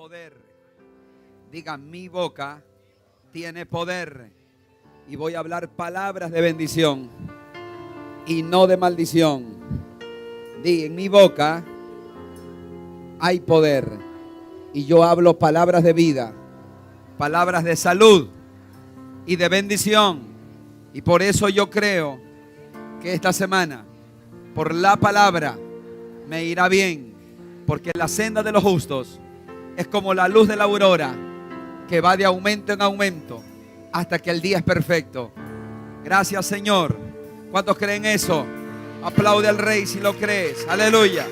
poder. Diga, mi boca tiene poder. Y voy a hablar palabras de bendición y no de maldición. Diga, en mi boca hay poder. Y yo hablo palabras de vida, palabras de salud y de bendición. Y por eso yo creo que esta semana, por la palabra, me irá bien. Porque la senda de los justos es como la luz de la aurora, que va de aumento en aumento hasta que el día es perfecto. Gracias, Señor. ¿Cuántos creen eso? Aplaude al Rey si lo crees. Aleluya.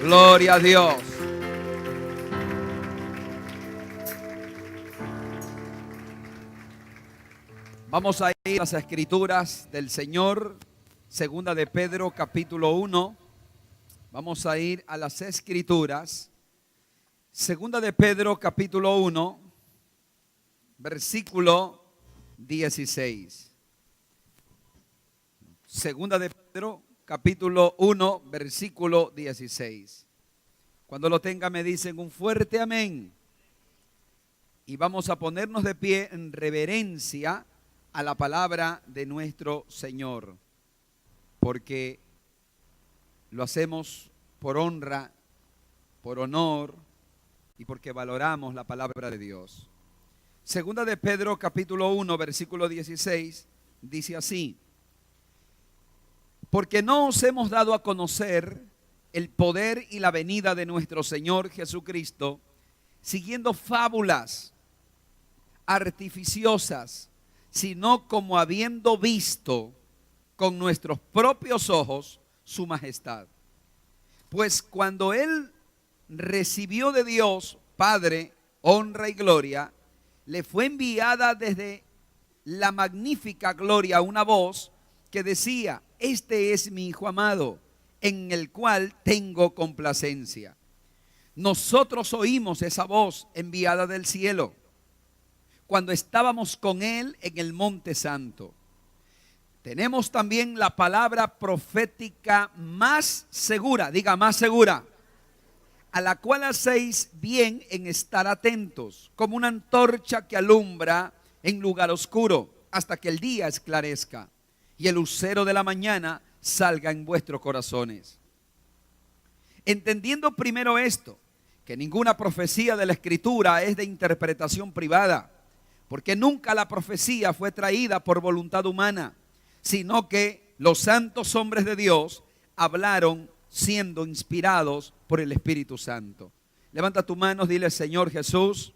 Gloria a Dios. Vamos a ir a las escrituras del Señor. Segunda de Pedro, capítulo 1. Vamos a ir a las escrituras. Segunda de Pedro, capítulo 1, versículo 16. Segunda de Pedro, capítulo 1, versículo 16. Cuando lo tenga me dicen un fuerte amén. Y vamos a ponernos de pie en reverencia a la palabra de nuestro Señor. Porque lo hacemos por honra, por honor y porque valoramos la palabra de Dios. Segunda de Pedro, capítulo 1, versículo 16, dice así: porque no os hemos dado a conocer el poder y la venida de nuestro Señor Jesucristo, siguiendo fábulas artificiosas, sino como habiendo visto con nuestros propios ojos su majestad. Pues cuando Él recibió de Dios, Padre, honra y gloria, le fue enviada desde la magnífica gloria una voz que decía: este es mi Hijo amado, en el cual tengo complacencia. Nosotros oímos esa voz enviada del cielo cuando estábamos con Él en el Monte Santo. Tenemos también la palabra profética más segura, diga más segura, a la cual hacéis bien en estar atentos, como una antorcha que alumbra en lugar oscuro, hasta que el día esclarezca y el lucero de la mañana salga en vuestros corazones. Entendiendo primero esto, que ninguna profecía de la Escritura es de interpretación privada, porque nunca la profecía fue traída por voluntad humana, sino que los santos hombres de Dios hablaron siendo inspirados por el Espíritu Santo. Levanta tus manos, dile: Señor Jesús,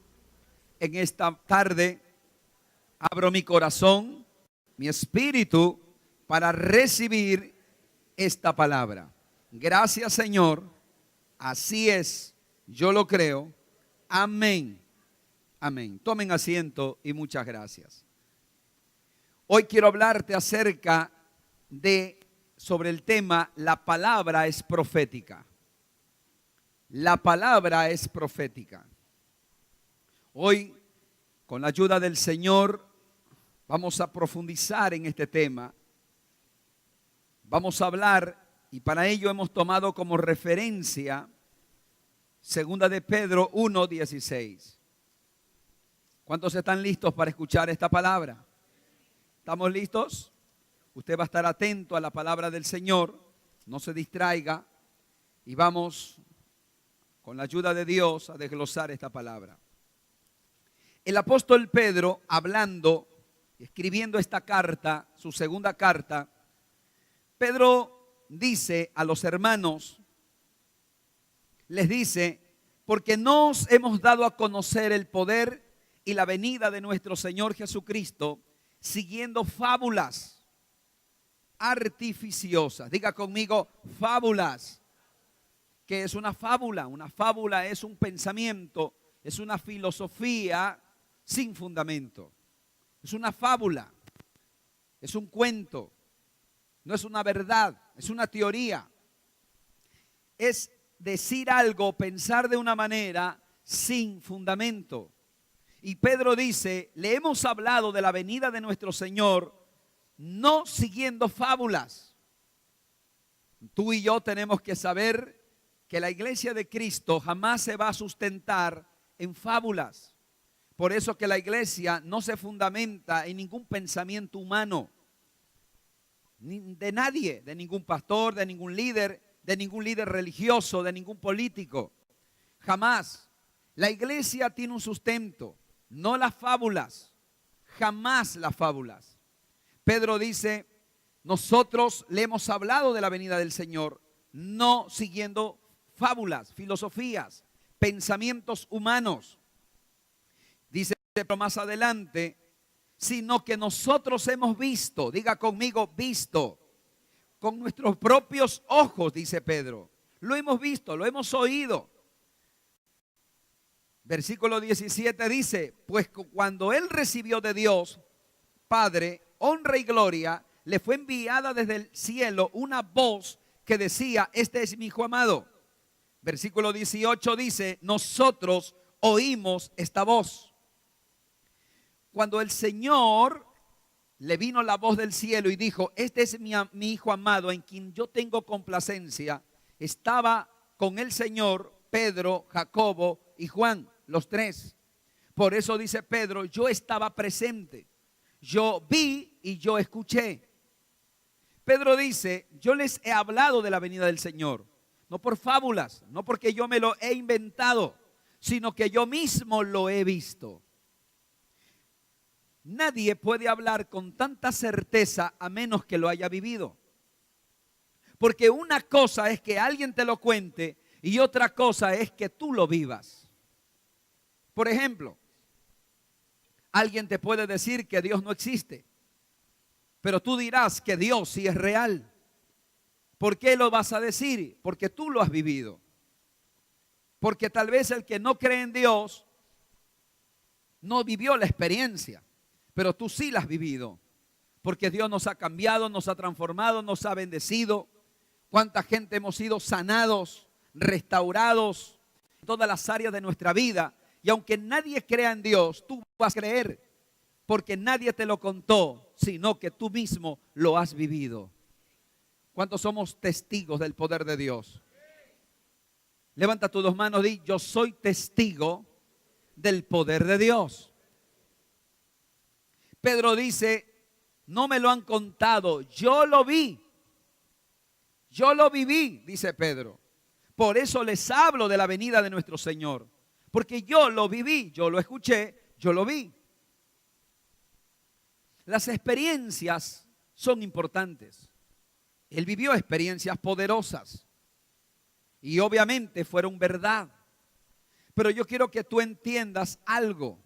en esta tarde abro mi corazón, mi espíritu, para recibir esta palabra. Gracias, Señor. Así es, yo lo creo. Amén. Amén. Tomen asiento y muchas gracias. Hoy quiero hablarte acerca sobre el tema: la palabra es profética. La palabra es profética. Hoy, con la ayuda del Señor, vamos a profundizar en este tema. Vamos a hablar, y para ello hemos tomado como referencia Segunda de Pedro 1:16. ¿Cuántos están listos para escuchar esta palabra? ¿Estamos listos? Usted va a estar atento a la palabra del Señor, no se distraiga, y vamos, con la ayuda de Dios, a desglosar esta palabra. El apóstol Pedro, hablando, escribiendo esta carta, su segunda carta, Pedro dice a los hermanos, les dice: porque no os hemos dado a conocer el poder y la venida de nuestro Señor Jesucristo, siguiendo fábulas artificiosas. Diga conmigo: fábulas. ¿Qué es una fábula? Una fábula es un pensamiento, es una filosofía sin fundamento. Es una fábula, es un cuento, no es una verdad, es una teoría. Es decir algo, pensar de una manera sin fundamento. Y Pedro dice: le hemos hablado de la venida de nuestro Señor no siguiendo fábulas. Tú y yo tenemos que saber que la iglesia de Cristo jamás se va a sustentar en fábulas. Por eso que la iglesia no se fundamenta en ningún pensamiento humano, de nadie, de ningún pastor, de ningún líder religioso, de ningún político. Jamás. La iglesia tiene un sustento, no las fábulas, jamás las fábulas. Pedro dice, nosotros le hemos hablado de la venida del Señor, no siguiendo fábulas, filosofías, pensamientos humanos. Dice pero más adelante, sino que nosotros hemos visto, diga conmigo, visto, con nuestros propios ojos, dice Pedro. Lo hemos visto, lo hemos oído. Versículo 17 dice, pues cuando él recibió de Dios, Padre, honra y gloria, le fue enviada desde el cielo una voz que decía, este es mi hijo amado. Versículo 18 dice, nosotros oímos esta voz. Cuando el Señor le vino la voz del cielo y dijo, este es mi hijo amado en quien yo tengo complacencia, estaba con el Señor Pedro, Jacobo y Juan, los tres. Por eso dice Pedro, yo estaba presente, yo vi y yo escuché. Pedro dice, yo les he hablado de la venida del Señor, no por fábulas, no porque yo me lo he inventado, sino que yo mismo lo he visto. Nadie puede hablar con tanta certeza a menos que lo haya vivido. Porque una cosa es que alguien te lo cuente y otra cosa es que tú lo vivas. Por ejemplo, alguien te puede decir que Dios no existe, pero tú dirás que Dios sí es real. ¿Por qué lo vas a decir? Porque tú lo has vivido. Porque tal vez el que no cree en Dios no vivió la experiencia, pero tú sí la has vivido. Porque Dios nos ha cambiado, nos ha transformado, nos ha bendecido. Cuánta gente hemos sido sanados, restaurados en todas las áreas de nuestra vida. Y aunque nadie crea en Dios, tú vas a creer. Porque nadie te lo contó, sino que tú mismo lo has vivido. ¿Cuántos somos testigos del poder de Dios? Levanta tus dos manos y di, yo soy testigo del poder de Dios. Pedro dice, no me lo han contado, yo lo vi. Yo lo viví, dice Pedro. Por eso les hablo de la venida de nuestro Señor. Porque yo lo viví, yo lo escuché, yo lo vi. Las experiencias son importantes. Él vivió experiencias poderosas. Y obviamente fueron verdad. Pero yo quiero que tú entiendas algo.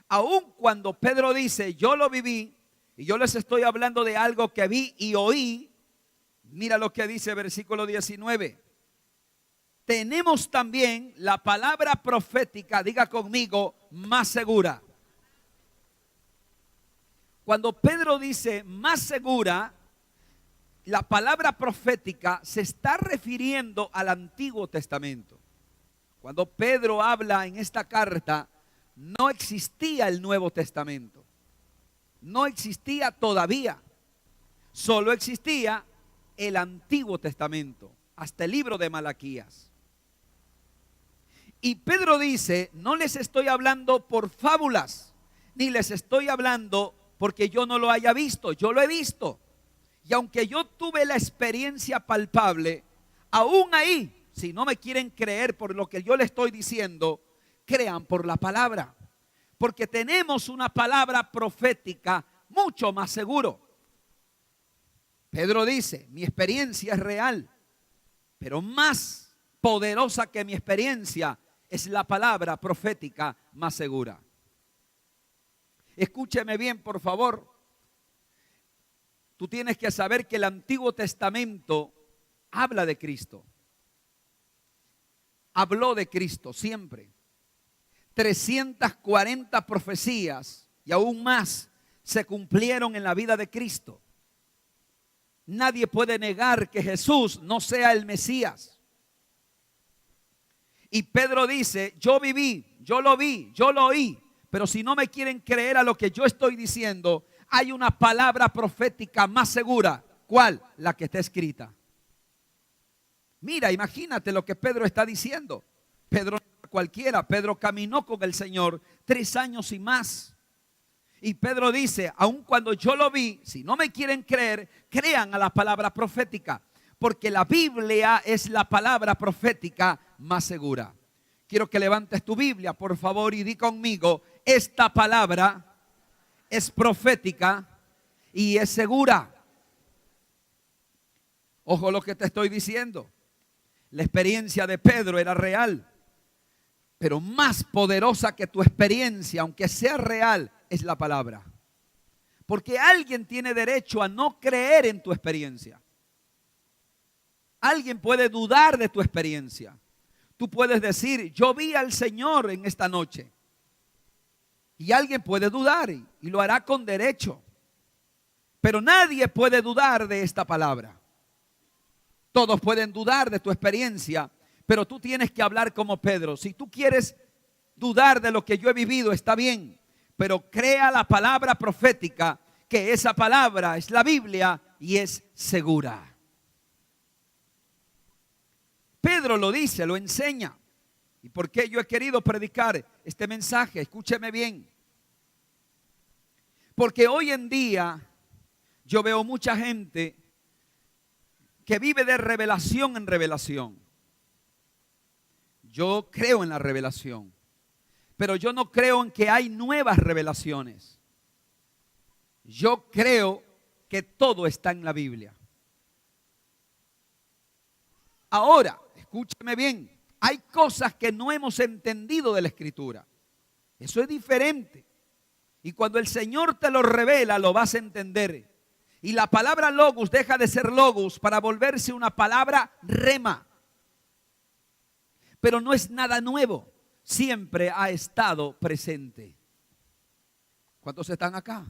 Aun cuando Pedro dice, yo lo viví, y yo les estoy hablando de algo que vi y oí, mira lo que dice versículo 19. Tenemos también la palabra profética, diga conmigo, más segura. Cuando Pedro dice más segura, la palabra profética se está refiriendo al Antiguo Testamento. Cuando Pedro habla en esta carta, no existía el Nuevo Testamento. No existía todavía. Solo existía el Antiguo Testamento, hasta el libro de Malaquías. Y Pedro dice, no les estoy hablando por fábulas, ni les estoy hablando porque yo no lo haya visto, yo lo he visto. Y aunque yo tuve la experiencia palpable, aún ahí, si no me quieren creer por lo que yo le estoy diciendo, crean por la palabra. Porque tenemos una palabra profética mucho más seguro. Pedro dice, mi experiencia es real, pero más poderosa que mi experiencia es la palabra profética más segura. Escúcheme bien, por favor. Tú tienes que saber que el Antiguo Testamento habla de Cristo. Habló de Cristo siempre. 340 profecías y aún más se cumplieron en la vida de Cristo. Nadie puede negar que Jesús no sea el Mesías. Y Pedro dice, yo viví, yo lo vi, yo lo oí, pero si no me quieren creer a lo que yo estoy diciendo, hay una palabra profética más segura. ¿Cuál? La que está escrita. Mira, imagínate lo que Pedro está diciendo. Pedro no era cualquiera, Pedro caminó con el Señor 3 años y más. Y Pedro dice, aun cuando yo lo vi, si no me quieren creer, crean a la palabra profética, porque la Biblia es la palabra profética más segura. Quiero que levantes tu Biblia, por favor, y di conmigo, esta palabra es profética y es segura. Ojo lo que te estoy diciendo. La experiencia de Pedro era real, pero más poderosa que tu experiencia, aunque sea real, es la palabra. Porque alguien tiene derecho a no creer en tu experiencia. Alguien puede dudar de tu experiencia. Tú puedes decir, yo vi al Señor en esta noche. Y alguien puede dudar y lo hará con derecho. Pero nadie puede dudar de esta palabra. Todos pueden dudar de tu experiencia, pero tú tienes que hablar como Pedro. Si tú quieres dudar de lo que yo he vivido, está bien, pero crea la palabra profética, que esa palabra es la Biblia y es segura. Pedro lo dice, lo enseña. ¿Y por qué yo he querido predicar este mensaje? Escúcheme bien. Porque hoy en día yo veo mucha gente que vive de revelación en revelación. Yo creo en la revelación, pero yo no creo en que hay nuevas revelaciones. Yo creo que todo está en la Biblia. Ahora, escúchame bien, hay cosas que no hemos entendido de la Escritura. Eso es diferente. Y cuando el Señor te lo revela, lo vas a entender. Y la palabra logos deja de ser logos para volverse una palabra rema. Pero no es nada nuevo. Siempre ha estado presente. ¿Cuántos están acá?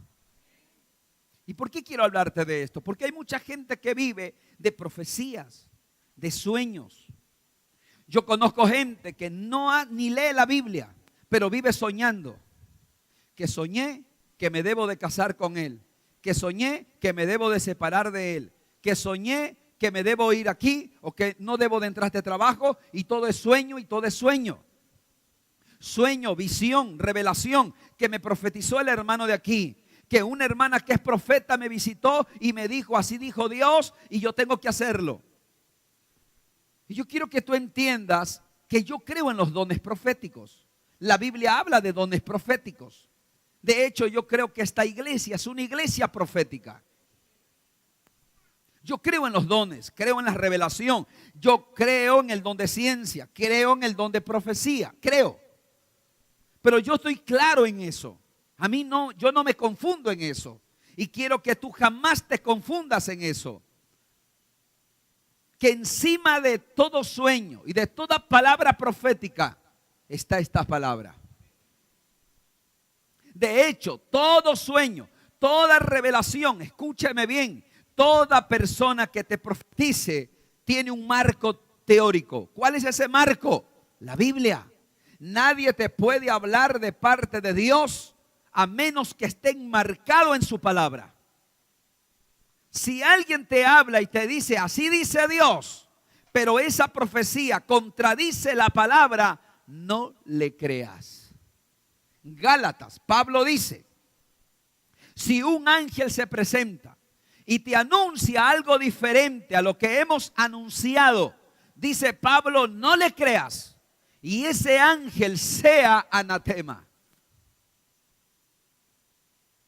¿Y por qué quiero hablarte de esto? Porque hay mucha gente que vive de profecías, de sueños. Yo conozco gente que ni lee la Biblia, pero vive soñando. Que soñé que me debo de casar con él. Que soñé que me debo de separar de él. Que soñé que me debo ir aquí o que no debo de entrar a este trabajo, y todo es sueño y todo es sueño. Sueño, visión, revelación, que me profetizó el hermano de aquí. Que una hermana que es profeta me visitó y me dijo, así dijo Dios y yo tengo que hacerlo. Y yo quiero que tú entiendas que yo creo en los dones proféticos. La Biblia habla de dones proféticos. De hecho, yo creo que esta iglesia es una iglesia profética. Yo creo en los dones, creo en la revelación, yo creo en el don de ciencia, creo en el don de profecía, creo. Pero yo estoy claro en eso. Yo no me confundo en eso. Y quiero que tú jamás te confundas en eso. Que encima de todo sueño y de toda palabra profética está esta palabra. De hecho, todo sueño, toda revelación, escúchame bien, toda persona que te profetice tiene un marco teórico. ¿Cuál es ese marco? La Biblia. Nadie te puede hablar de parte de Dios a menos que esté enmarcado en su palabra. Si alguien te habla y te dice, así dice Dios, pero esa profecía contradice la palabra, no le creas. Gálatas, Pablo dice, si un ángel se presenta y te anuncia algo diferente a lo que hemos anunciado, dice Pablo, no le creas y ese ángel sea anatema.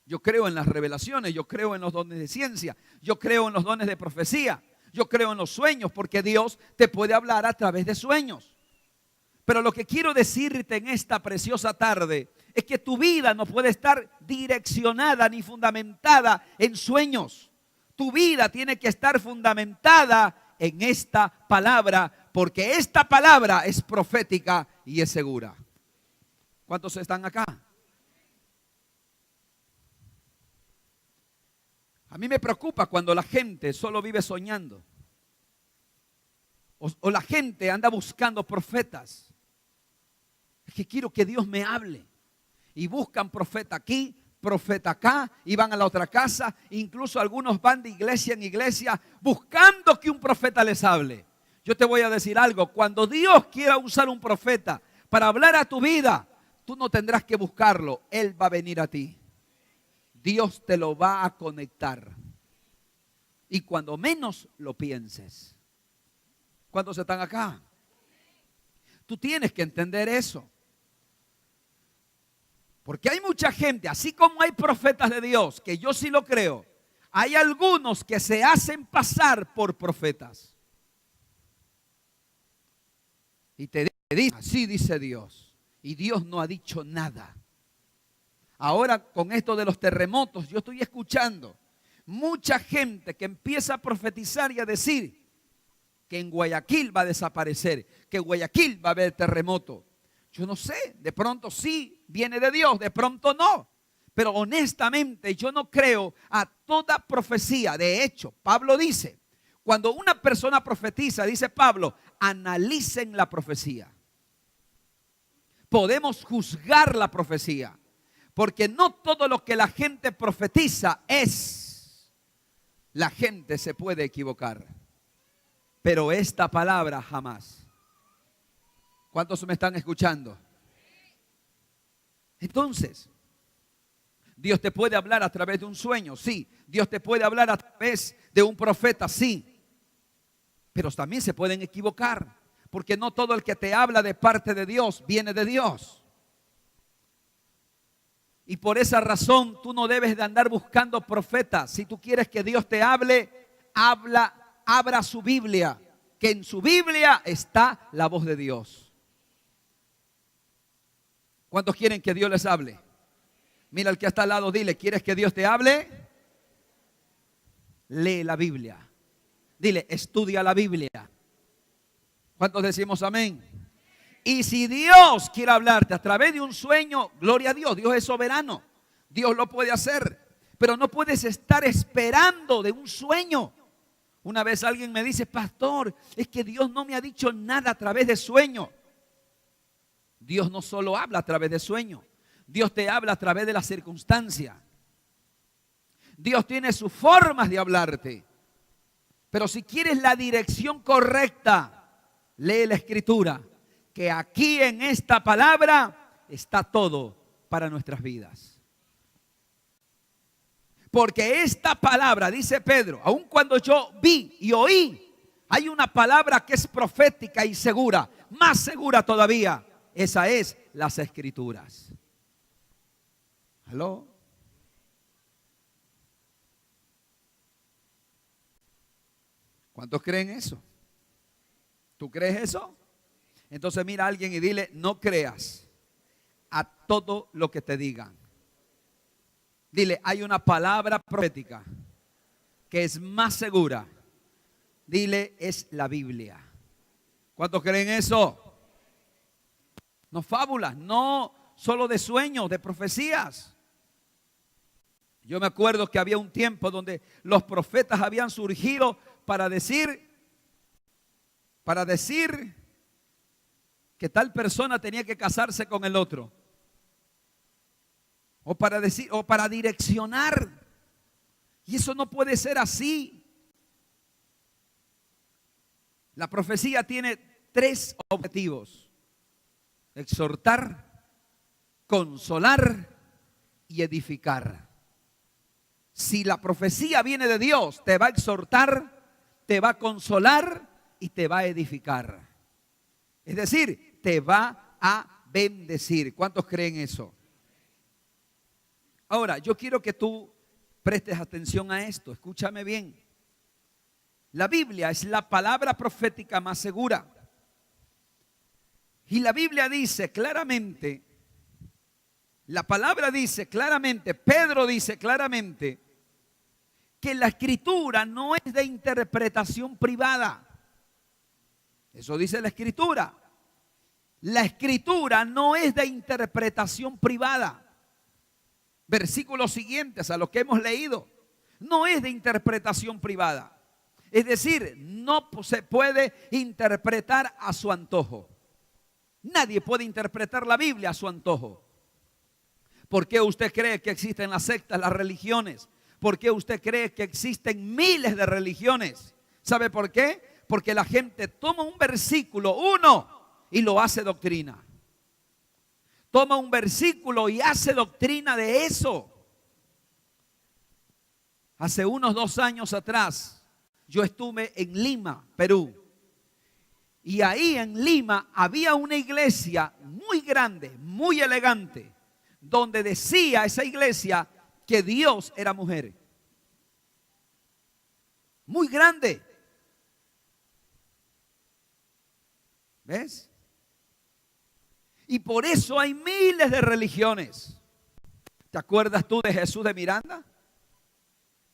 Yo creo en las revelaciones, yo creo en los dones de ciencia, yo creo en los dones de profecía, yo creo en los sueños, porque Dios te puede hablar a través de sueños. Pero lo que quiero decirte en esta preciosa tarde es que tu vida no puede estar direccionada ni fundamentada en sueños. Tu vida tiene que estar fundamentada en esta palabra, porque esta palabra es profética y es segura. ¿Cuántos están acá? A mí me preocupa cuando la gente solo vive soñando. O la gente anda buscando profetas. Es que quiero que Dios me hable. Y buscan profeta aquí, profeta acá, y van a la otra casa. Incluso algunos van de iglesia en iglesia buscando que un profeta les hable. Yo te voy a decir algo. Cuando Dios quiera usar un profeta para hablar a tu vida, tú no tendrás que buscarlo. Él va a venir a ti. Dios te lo va a conectar. Y cuando menos lo pienses. ¿Cuántos están acá? Tú tienes que entender eso. Porque hay mucha gente, así como hay profetas de Dios, que yo sí lo creo, hay algunos que se hacen pasar por profetas. Y te dicen, así dice Dios. Y Dios no ha dicho nada. Ahora con esto de los terremotos, yo estoy escuchando mucha gente que empieza a profetizar y a decir que en Guayaquil va a desaparecer, que en Guayaquil va a haber terremoto. Yo no sé, de pronto sí viene de Dios, de pronto no. Pero honestamente yo no creo a toda profecía. De hecho, Pablo dice, cuando una persona profetiza, dice Pablo, analicen la profecía. Podemos juzgar la profecía, porque no todo lo que la gente profetiza es. La gente se puede equivocar, pero esta palabra jamás. ¿Cuántos me están escuchando? Entonces, Dios te puede hablar a través de un sueño, sí. Dios te puede hablar a través de un profeta, sí. Pero también se pueden equivocar, porque no todo el que te habla de parte de Dios viene de Dios. Y por esa razón tú no debes de andar buscando profetas. Si tú quieres que Dios te hable, abra su Biblia, que en su Biblia está la voz de Dios. ¿Cuántos quieren que Dios les hable? Mira al que está al lado, dile, ¿quieres que Dios te hable? Lee la Biblia. Dile, estudia la Biblia. ¿Cuántos decimos amén? Y si Dios quiere hablarte a través de un sueño, gloria a Dios, Dios es soberano. Dios lo puede hacer, pero no puedes estar esperando de un sueño. Una vez alguien me dice, pastor, es que Dios no me ha dicho nada a través de sueño. Dios no solo habla a través de sueños, Dios te habla a través de la circunstancia. Dios tiene sus formas de hablarte. Pero si quieres la dirección correcta, lee la Escritura, que aquí en esta palabra está todo para nuestras vidas. Porque esta palabra, dice Pedro, aun cuando yo vi y oí, hay una palabra que es profética y segura, más segura todavía. Esa es las Escrituras. ¿Aló? ¿Cuántos creen eso? ¿Tú crees eso? Entonces mira a alguien y dile, no creas a todo lo que te digan. Dile, hay una palabra profética que es más segura. Dile, es la Biblia. ¿Cuántos creen eso? No fábulas, no solo de sueños, de profecías. Yo me acuerdo que había un tiempo donde los profetas habían surgido para decir que tal persona tenía que casarse con el otro. O para direccionar. Y eso no puede ser así. La profecía tiene 3 objetivos: exhortar, consolar y edificar. Si la profecía viene de Dios, te va a exhortar, te va a consolar y te va a edificar. Es decir, te va a bendecir. ¿Cuántos creen eso? Ahora, yo quiero que tú prestes atención a esto. Escúchame bien. La Biblia es la palabra profética más segura. Y la Biblia dice claramente, la palabra dice claramente, Pedro dice claramente, que la Escritura no es de interpretación privada. Eso dice la Escritura. La Escritura no es de interpretación privada. Versículos siguientes a lo que hemos leído, no es de interpretación privada. Es decir, no se puede interpretar a su antojo. Nadie puede interpretar la Biblia a su antojo. ¿Por qué usted cree que existen las sectas, las religiones? ¿Por qué usted cree que existen miles de religiones? ¿Sabe por qué? Porque la gente toma un versículo, uno, y lo hace doctrina. Toma un versículo y hace doctrina de eso. Hace unos 2 años atrás, yo estuve en Lima, Perú. Y ahí en Lima había una iglesia muy grande, muy elegante, donde decía esa iglesia que Dios era mujer. Muy grande. ¿Ves? Y por eso hay miles de religiones. ¿Te acuerdas tú de Jesús de Miranda?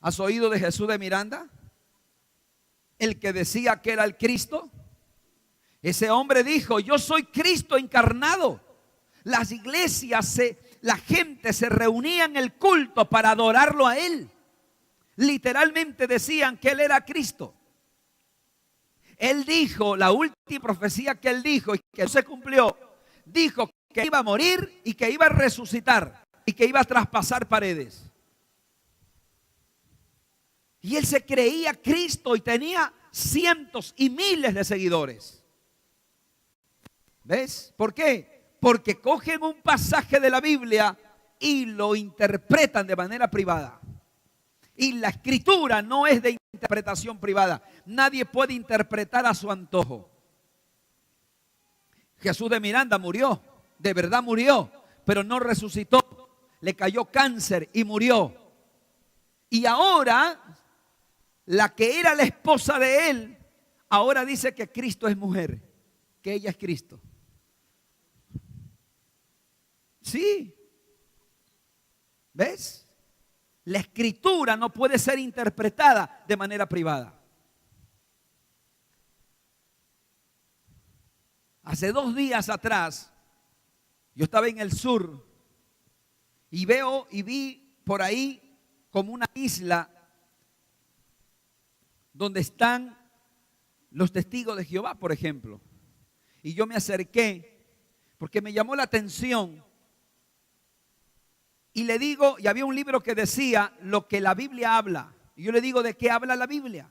¿Has oído de Jesús de Miranda? El que decía que era el Cristo. Ese hombre dijo: yo soy Cristo encarnado. Las iglesias, la gente se reunía en el culto para adorarlo a él. Literalmente decían que él era Cristo. Él dijo, la última profecía que él dijo y que no se cumplió, dijo que iba a morir y que iba a resucitar y que iba a traspasar paredes. Y él se creía Cristo y tenía cientos y miles de seguidores. ¿Ves? ¿Por qué? Porque cogen un pasaje de la Biblia y lo interpretan de manera privada. Y la escritura no es de interpretación privada. Nadie puede interpretar a su antojo. Jesús de Miranda murió, de verdad murió, pero no resucitó. Le cayó cáncer y murió. Y ahora, la que era la esposa de él, ahora dice que Cristo es mujer, que ella es Cristo. Sí. ¿Ves? La escritura no puede ser interpretada de manera privada. Hace 2 días atrás, yo estaba en el sur y vi por ahí como una isla donde están los testigos de Jehová, por ejemplo. Y yo me acerqué porque me llamó la atención. Y le digo, y había un libro que decía lo que la Biblia habla. Y yo le digo, ¿de qué habla la Biblia?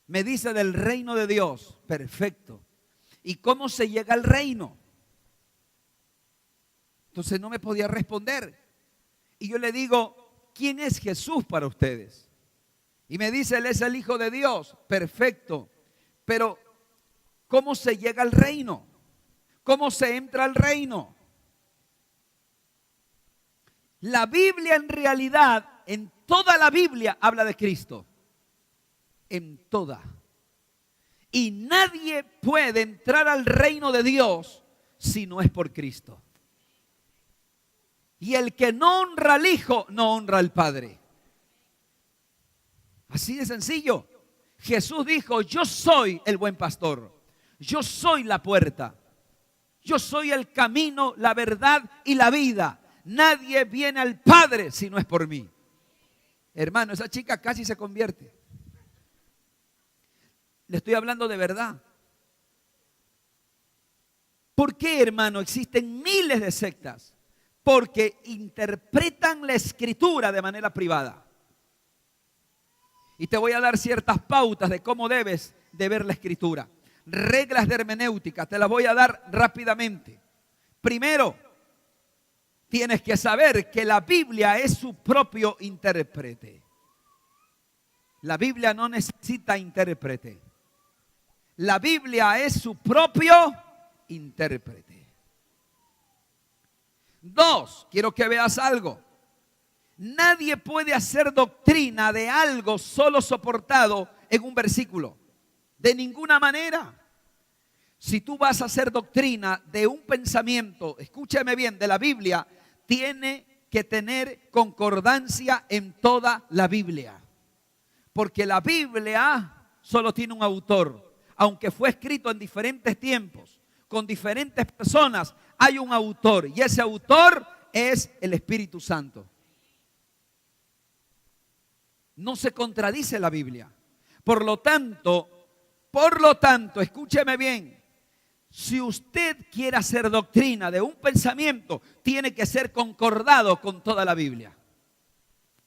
Me dice del reino de Dios. Perfecto. ¿Y cómo se llega al reino? Entonces no me podía responder. Y yo le digo, ¿quién es Jesús para ustedes? Y me dice, Él es el Hijo de Dios. Perfecto. Pero, ¿cómo se llega al reino? ¿Cómo se entra al reino? La Biblia en realidad, en toda la Biblia habla de Cristo. En toda. Y nadie puede entrar al reino de Dios si no es por Cristo. Y el que no honra al Hijo, no honra al Padre. Así de sencillo. Jesús dijo, yo soy el buen pastor. Yo soy la puerta. Yo soy el camino, la verdad y la vida. Nadie viene al Padre si no es por mí. Hermano, esa chica casi se convierte. Le estoy hablando de verdad. ¿Por qué, hermano, existen miles de sectas? Porque interpretan la escritura de manera privada. Y te voy a dar ciertas pautas de cómo debes de ver la escritura. Reglas de hermenéutica, te las voy a dar rápidamente. Primero, tienes que saber que la Biblia es su propio intérprete. La Biblia no necesita intérprete. La Biblia es su propio intérprete. 2, quiero que veas algo. Nadie puede hacer doctrina de algo solo soportado en un versículo. De ninguna manera. Si tú vas a hacer doctrina de un pensamiento, escúchame bien, de la Biblia, tiene que tener concordancia en toda la Biblia. Porque la Biblia solo tiene un autor. Aunque fue escrito en diferentes tiempos, con diferentes personas, hay un autor. Y ese autor es el Espíritu Santo. No se contradice la Biblia. Por lo tanto, escúcheme bien. Si usted quiere hacer doctrina de un pensamiento, tiene que ser concordado con toda la Biblia.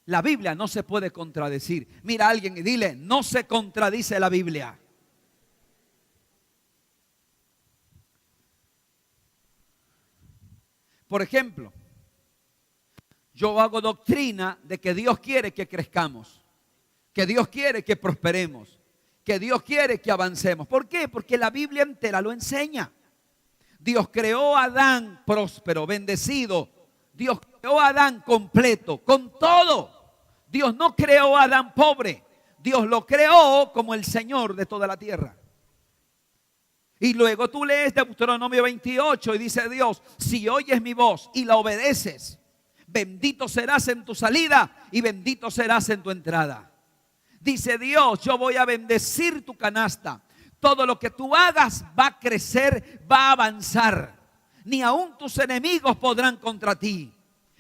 La Biblia no se puede contradecir. Mira a alguien y dile, no se contradice la Biblia. Por ejemplo, yo hago doctrina de que Dios quiere que crezcamos, que Dios quiere que prosperemos, que Dios quiere que avancemos. ¿Por qué? Porque la Biblia entera lo enseña. Dios creó a Adán próspero, bendecido. Dios creó a Adán completo, con todo. Dios no creó a Adán pobre. Dios lo creó como el Señor de toda la tierra. Y luego tú lees Deuteronomio 28 y dice Dios: si oyes mi voz y la obedeces, bendito serás en tu salida y bendito serás en tu entrada. Dice Dios: yo voy a bendecir tu canasta. Todo lo que tú hagas va a crecer, va a avanzar. Ni aun tus enemigos podrán contra ti.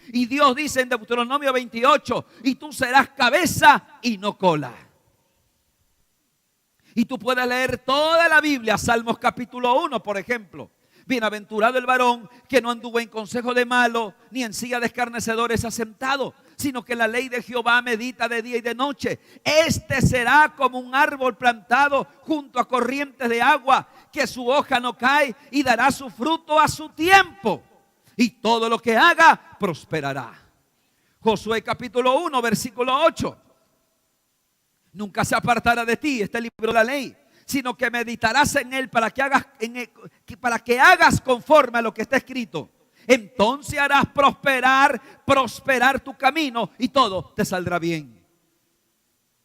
Y Dios dice en Deuteronomio 28: y tú serás cabeza y no cola. Y tú puedes leer toda la Biblia, Salmos capítulo 1, por ejemplo. Bienaventurado el varón que no anduvo en consejo de malo, ni en silla de escarnecedores asentado, sino que la ley de Jehová medita de día y de noche. Este será como un árbol plantado junto a corrientes de agua, que su hoja no cae y dará su fruto a su tiempo. Y todo lo que haga prosperará. Josué capítulo 1, versículo 8. Nunca se apartará de ti este libro de la ley, sino que meditarás en él para que hagas conforme a lo que está escrito. Entonces harás prosperar tu camino y todo te saldrá bien.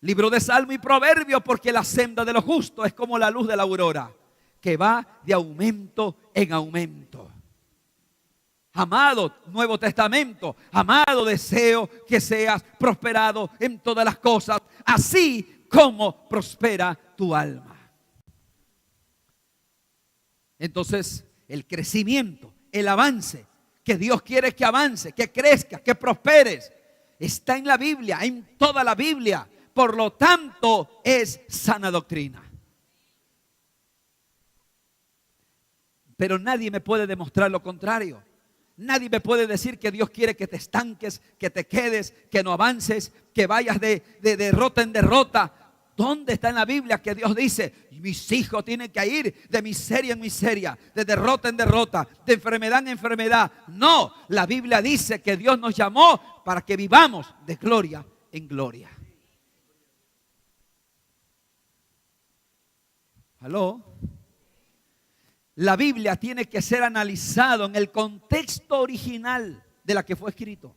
Libro de Salmo y Proverbio: porque la senda de los justos es como la luz de la aurora, que va de aumento en aumento. Amado, Nuevo Testamento: amado, deseo que seas prosperado en todas las cosas, así como prospera tu alma. Entonces, el crecimiento, el avance, que Dios quiere que avance, que crezca, que prosperes, está en la Biblia, en toda la Biblia. Por lo tanto, es sana doctrina. Pero nadie me puede demostrar lo contrario. Nadie me puede decir que Dios quiere que te estanques, que te quedes, que no avances, que vayas de derrota en derrota. ¿Dónde está en la Biblia que Dios dice: mis hijos tienen que ir de miseria en miseria, de derrota en derrota, de enfermedad en enfermedad? No, la Biblia dice que Dios nos llamó para que vivamos de gloria en gloria. ¿Aló? La Biblia tiene que ser analizado en el contexto original de la que fue escrito.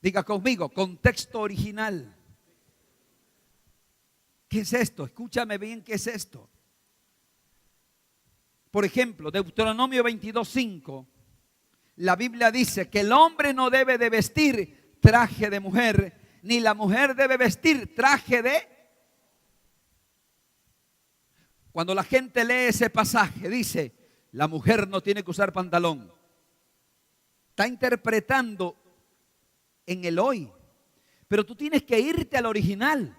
Diga conmigo: contexto original. ¿Qué es esto? Escúchame bien, ¿qué es esto? Por ejemplo, Deuteronomio 22:5, la Biblia dice que el hombre no debe de vestir traje de mujer, ni la mujer debe vestir traje de... Cuando la gente lee ese pasaje, dice: la mujer no tiene que usar pantalón. Está interpretando en el hoy. Pero tú tienes que irte al original.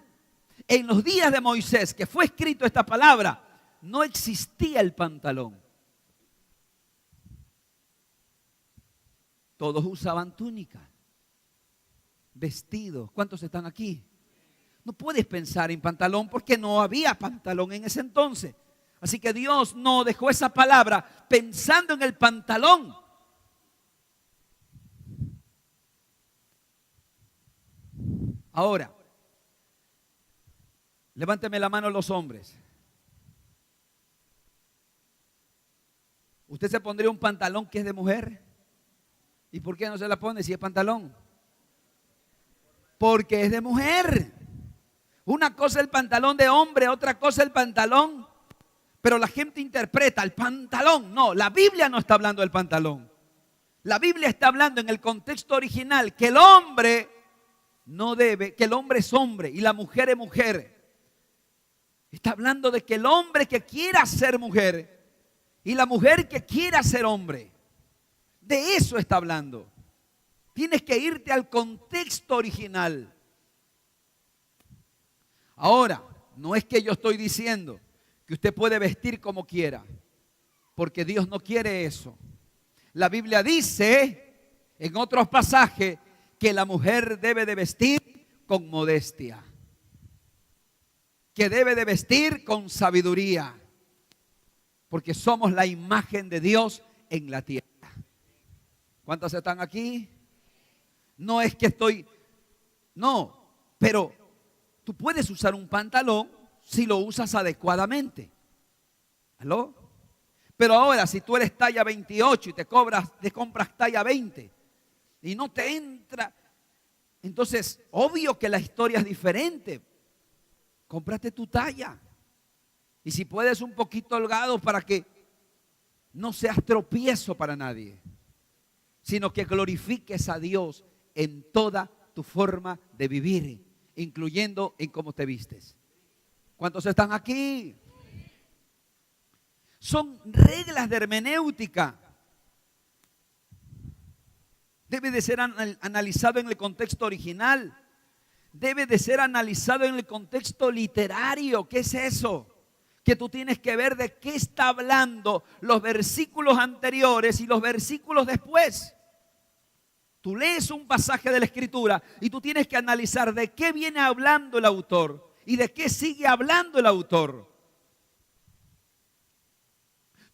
En los días de Moisés, que fue escrito esta palabra, no existía el pantalón. Todos usaban túnica, vestidos. ¿Cuántos están aquí? No puedes pensar en pantalón porque no había pantalón en ese entonces. Así que Dios no dejó esa palabra pensando en el pantalón. Ahora, levánteme la mano los hombres. ¿Usted se pondría un pantalón que es de mujer? ¿Y por qué no se la pone si es pantalón? Porque es de mujer. Una cosa es el pantalón de hombre, otra cosa es el pantalón. Pero la gente interpreta el pantalón. No, la Biblia no está hablando del pantalón. La Biblia está hablando en el contexto original que el hombre no debe, que el hombre es hombre y la mujer es mujer. Está hablando de que el hombre que quiera ser mujer y la mujer que quiera ser hombre. De eso está hablando. Tienes que irte al contexto original. Ahora, no es que yo estoy diciendo que usted puede vestir como quiera, porque Dios no quiere eso. La Biblia dice en otros pasajes que la mujer debe de vestir con modestia, que debe de vestir con sabiduría. porque somos la imagen de Dios en la tierra. ¿Cuántos están aquí? No es que no, pero tú puedes usar un pantalón si lo usas adecuadamente. ¿Aló? Pero ahora, si tú eres talla 28 y te compras talla 20 y no te entra, entonces, obvio que la historia es diferente. Cómprate tu talla. Y si puedes, un poquito holgado para que no seas tropiezo para nadie, sino que glorifiques a Dios en toda tu forma de vivir, incluyendo en cómo te vistes. ¿Cuántos están aquí? Son reglas de hermenéutica. Debe de ser analizado en el contexto original. Debe de ser analizado en el contexto literario. ¿Qué es eso? Que tú tienes que ver de qué está hablando los versículos anteriores y los versículos después. Tú lees un pasaje de la Escritura y tú tienes que analizar de qué viene hablando el autor y de qué sigue hablando el autor.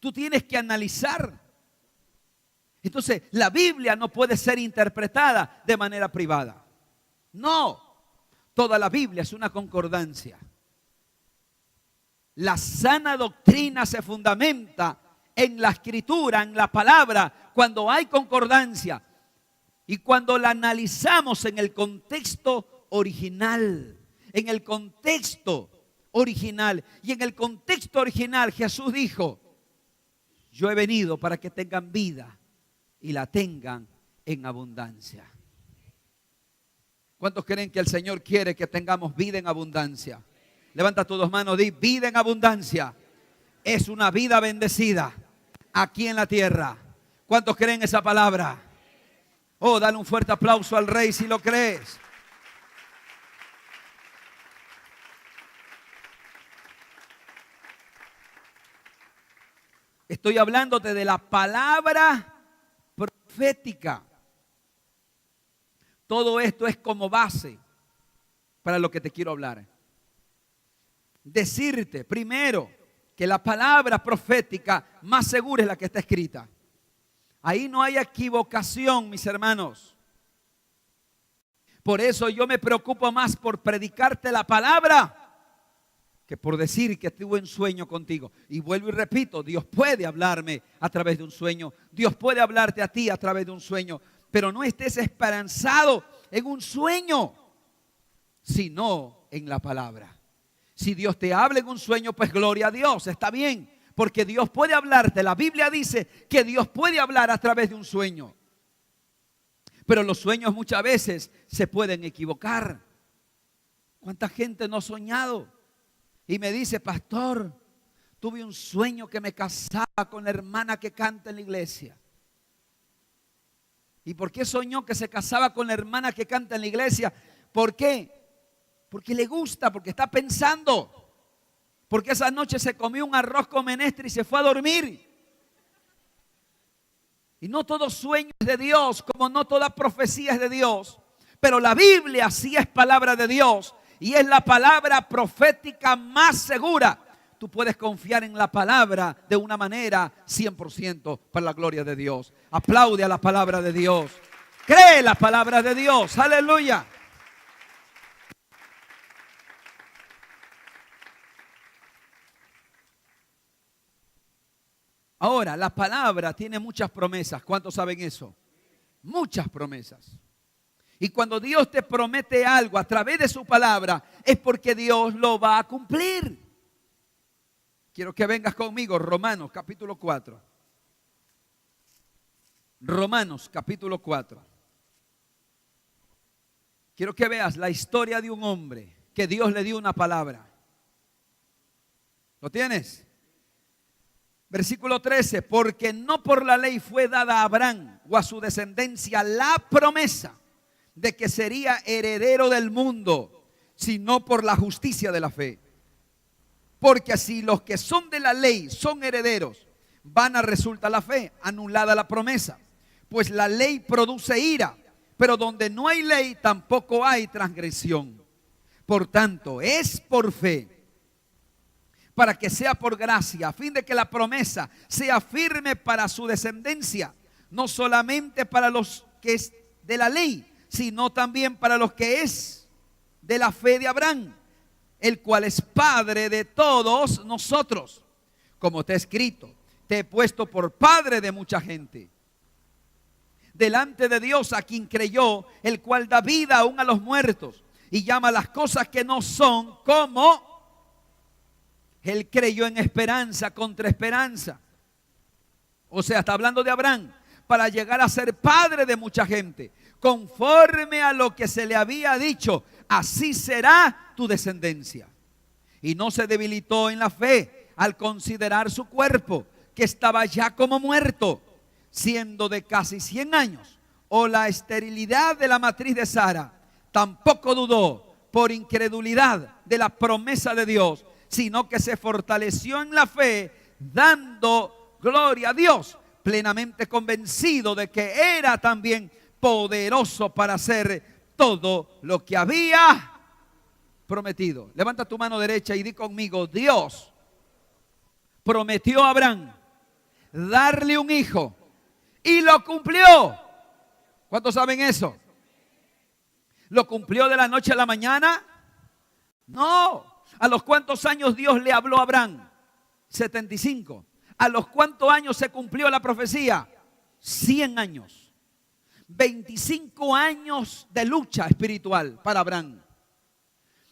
Tú tienes que analizar. Entonces, la Biblia no puede ser interpretada de manera privada. No, toda la Biblia es una concordancia. La sana doctrina se fundamenta en la Escritura, en la palabra, cuando hay concordancia y cuando la analizamos en el contexto original. En el contexto original. Y en el contexto original Jesús dijo: yo he venido para que tengan vida y la tengan en abundancia. ¿Cuántos creen que el Señor quiere que tengamos vida en abundancia? Levanta tus dos manos, di: vida en abundancia es una vida bendecida aquí en la tierra. ¿Cuántos creen esa palabra? Oh, dale un fuerte aplauso al Rey si lo crees. Estoy hablándote de la palabra profética. Todo esto es como base para lo que te quiero hablar. Decirte primero que la palabra profética más segura es la que está escrita. Ahí no hay equivocación, mis hermanos. Por eso yo me preocupo más por predicarte la palabra que por decir que tuve un sueño contigo. Y vuelvo y repito, Dios puede hablarme a través de un sueño. Dios puede hablarte a ti a través de un sueño. Pero no estés esperanzado en un sueño, sino en la palabra. Si Dios te habla en un sueño, pues gloria a Dios, está bien. Porque Dios puede hablarte. La Biblia dice que Dios puede hablar a través de un sueño. Pero los sueños muchas veces se pueden equivocar. ¿Cuánta gente no ha soñado? Y me dice: pastor, tuve un sueño que me casaba con la hermana que canta en la iglesia. ¿Y por qué soñó que se casaba con la hermana que canta en la iglesia? ¿Por qué? Porque le gusta, porque está pensando. Porque esa noche se comió un arroz con menestra y se fue a dormir. Y no todo sueño es de Dios, como no toda profecía es de Dios. Pero la Biblia sí es palabra de Dios. Y es la palabra profética más segura. Tú puedes confiar en la palabra de una manera 100% para la gloria de Dios. Aplaude a la palabra de Dios. Cree la palabra de Dios. Aleluya. Ahora, la palabra tiene muchas promesas. ¿Cuántos saben eso? Muchas promesas. Y cuando Dios te promete algo a través de su palabra, es porque Dios lo va a cumplir. Quiero que vengas conmigo, Romanos capítulo 4. Romanos capítulo 4. Quiero que veas la historia de un hombre que Dios le dio una palabra. ¿Lo tienes? Versículo 13, porque no por la ley fue dada a Abraham o a su descendencia la promesa de que sería heredero del mundo, sino por la justicia de la fe. Porque si los que son de la ley son herederos, vana resulta la fe, anulada la promesa. Pues la ley produce ira, pero donde no hay ley tampoco hay transgresión. Por tanto, es por fe, para que sea por gracia, a fin de que la promesa sea firme para su descendencia, no solamente para los que es de la ley, sino también para los que es de la fe de Abraham, el cual es padre de todos nosotros. Como está escrito, te he puesto por padre de mucha gente, delante de Dios, a quien creyó, el cual da vida aún a los muertos y llama las cosas que no son como. Él creyó en esperanza contra esperanza. O sea, está hablando de Abraham, para llegar a ser padre de mucha gente, conforme a lo que se le había dicho, así será tu descendencia. Y no se debilitó en la fe al considerar su cuerpo, que estaba ya como muerto, siendo de casi 100 años, o la esterilidad de la matriz de Sara. Tampoco dudó por incredulidad de la promesa de Dios, sino que se fortaleció en la fe, dando gloria a Dios, plenamente convencido de que era también poderoso para hacer todo lo que había prometido. Levanta tu mano derecha y di conmigo: Dios prometió a Abraham darle un hijo y lo cumplió. ¿Cuántos saben eso? ¿Lo cumplió de la noche a la mañana? No. ¿A los cuántos años Dios le habló a Abraham? 75. ¿A los cuántos años se cumplió la profecía? 100 años. 25 años de lucha espiritual para Abraham.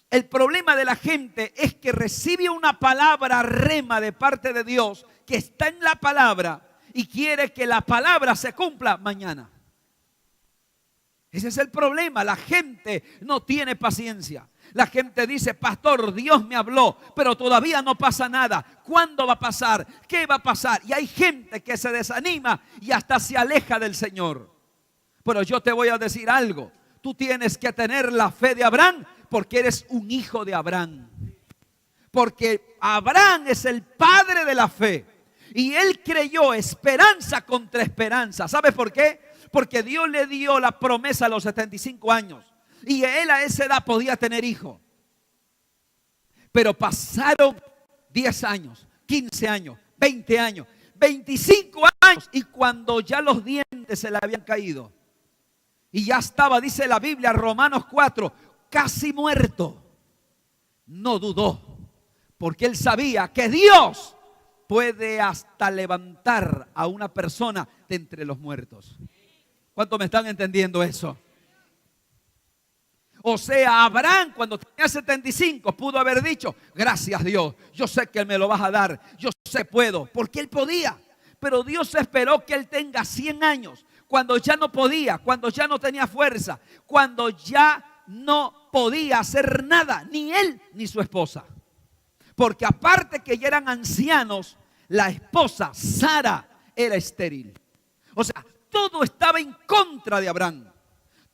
El problema de la gente es que recibe una palabra rema de parte de Dios, que está en la palabra, y quiere que la palabra se cumpla mañana. Ese es el problema. La gente no tiene paciencia. La gente dice: pastor, Dios me habló, pero todavía no pasa nada. ¿Cuándo va a pasar? ¿Qué va a pasar? Y hay gente que se desanima y hasta se aleja del Señor. Pero yo te voy a decir algo. Tú tienes que tener la fe de Abraham, porque eres un hijo de Abraham. Porque Abraham es el padre de la fe. Y él creyó esperanza contra esperanza. ¿Sabes por qué? Porque Dios le dio la promesa a los 75 años. Y él a esa edad podía tener hijo. Pero pasaron 10 años, 15 años, 20 años, 25 años. Y cuando ya los dientes se le habían caído, y ya estaba, dice la Biblia, Romanos 4, casi muerto, no dudó. Porque él sabía que Dios puede hasta levantar a una persona de entre los muertos. ¿Cuántos me están entendiendo eso? O sea, Abraham cuando tenía 75 pudo haber dicho: gracias Dios, yo sé que me lo vas a dar, yo sé que puedo, porque él podía. Pero Dios esperó que él tenga 100 años, cuando ya no podía, cuando ya no tenía fuerza, cuando ya no podía hacer nada, ni él ni su esposa. Porque aparte que ya eran ancianos, la esposa Sara era estéril. O sea, todo estaba en contra de Abraham.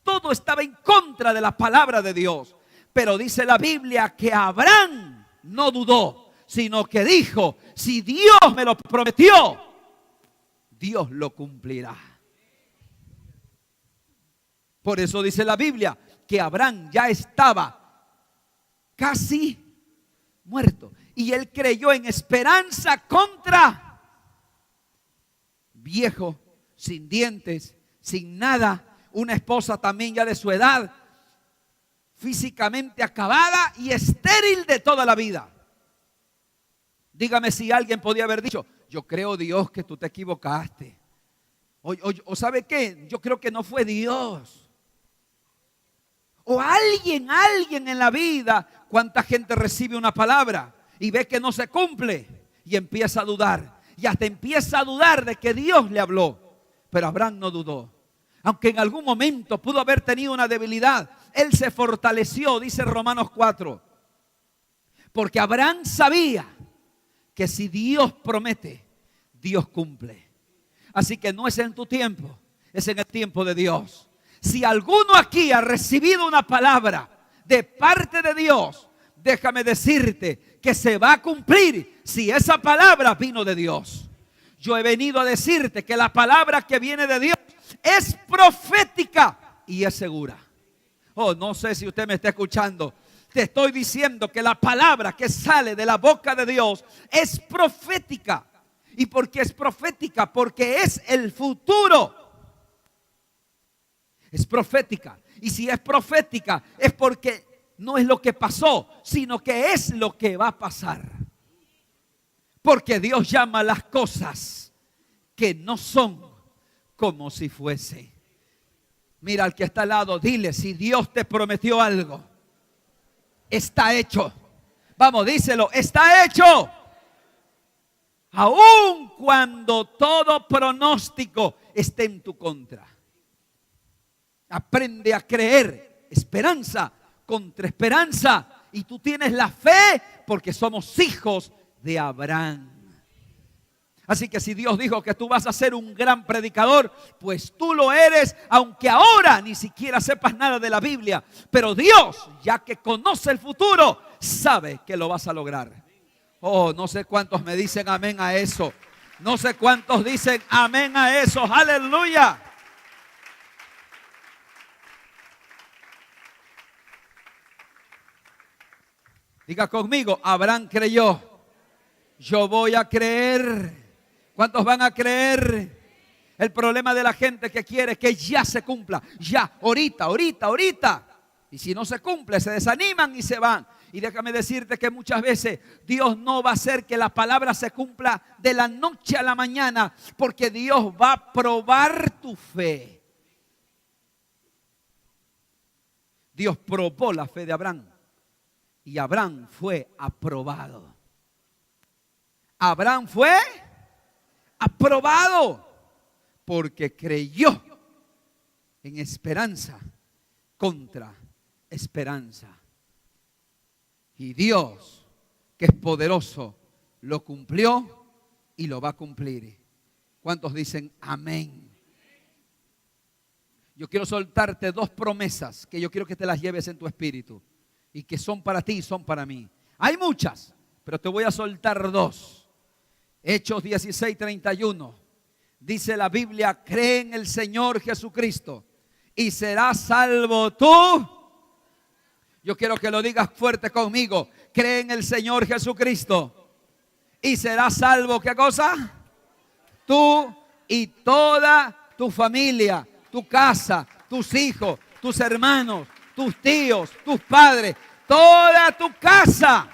Todo estaba en contra de la palabra de Dios. Pero dice la Biblia que Abraham no dudó, sino que dijo: si Dios me lo prometió, Dios lo cumplirá. Por eso dice la Biblia que Abraham ya estaba casi muerto. Y él creyó en esperanza contra viejo, sin dientes, sin nada. Una esposa también ya de su edad, físicamente acabada y estéril de toda la vida. Dígame si alguien podía haber dicho: yo creo, Dios, que tú te equivocaste. O ¿sabe qué? Yo creo que no fue Dios. O alguien en la vida. ¿Cuánta gente recibe una palabra y ve que no se cumple y empieza a dudar? Y hasta empieza a dudar de que Dios le habló. Pero Abraham no dudó. Aunque en algún momento pudo haber tenido una debilidad, él se fortaleció, dice Romanos 4. Porque Abraham sabía que si Dios promete, Dios cumple. Así que no es en tu tiempo, es en el tiempo de Dios. Si alguno aquí ha recibido una palabra de parte de Dios, déjame decirte que se va a cumplir si esa palabra vino de Dios. Yo he venido a decirte que la palabra que viene de Dios es profética y es segura. Oh, no sé si usted me está escuchando. Te estoy diciendo que la palabra que sale de la boca de Dios es profética. ¿Y por qué es profética? Porque es el futuro. Es profética. Y si es profética es porque no es lo que pasó, sino que es lo que va a pasar. Porque Dios llama las cosas que no son como si fuese. Mira al que está al lado, dile: si Dios te prometió algo, está hecho. Vamos, díselo: está hecho. Aun cuando todo pronóstico esté en tu contra. Aprende a creer, esperanza contra esperanza. Y tú tienes la fe porque somos hijos de Abraham. Así que si Dios dijo que tú vas a ser un gran predicador, pues tú lo eres, aunque ahora ni siquiera sepas nada de la Biblia. Pero Dios, ya que conoce el futuro, sabe que lo vas a lograr. Oh, no sé cuántos me dicen amén a eso. No sé cuántos dicen amén a eso. Aleluya. Diga conmigo: Abraham creyó, yo voy a creer. ¿Cuántos van a creer? El problema de la gente que quiere que ya se cumpla, ya, ahorita. Y si no se cumple, se desaniman y se van. Y déjame decirte que muchas veces Dios no va a hacer que la palabra se cumpla de la noche a la mañana, porque Dios va a probar tu fe. Dios probó la fe de Abraham y Abraham fue aprobado. Abraham fue aprobado porque creyó en esperanza contra esperanza. Y Dios, que es poderoso, lo cumplió y lo va a cumplir. ¿Cuántos dicen amén? Yo quiero soltarte dos promesas que yo quiero que te las lleves en tu espíritu y que son para ti y son para mí. Hay muchas, pero te voy a soltar dos. Hechos 16:31. Dice la Biblia: cree en el Señor Jesucristo y serás salvo tú. Yo quiero que lo digas fuerte conmigo: cree en el Señor Jesucristo y serás salvo. ¿Qué cosa? Tú y toda tu familia, tu casa, tus hijos, tus hermanos, tus tíos, tus padres, toda tu casa.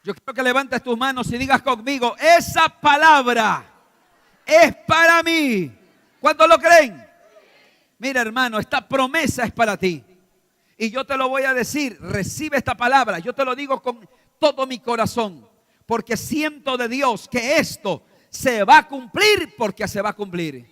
Yo quiero que levantes tus manos y digas conmigo: esa palabra es para mí. ¿Cuántos lo creen? Mira, hermano, esta promesa es para ti. Y yo te lo voy a decir: recibe esta palabra. Yo te lo digo con todo mi corazón, porque siento de Dios que esto se va a cumplir, porque se va a cumplir.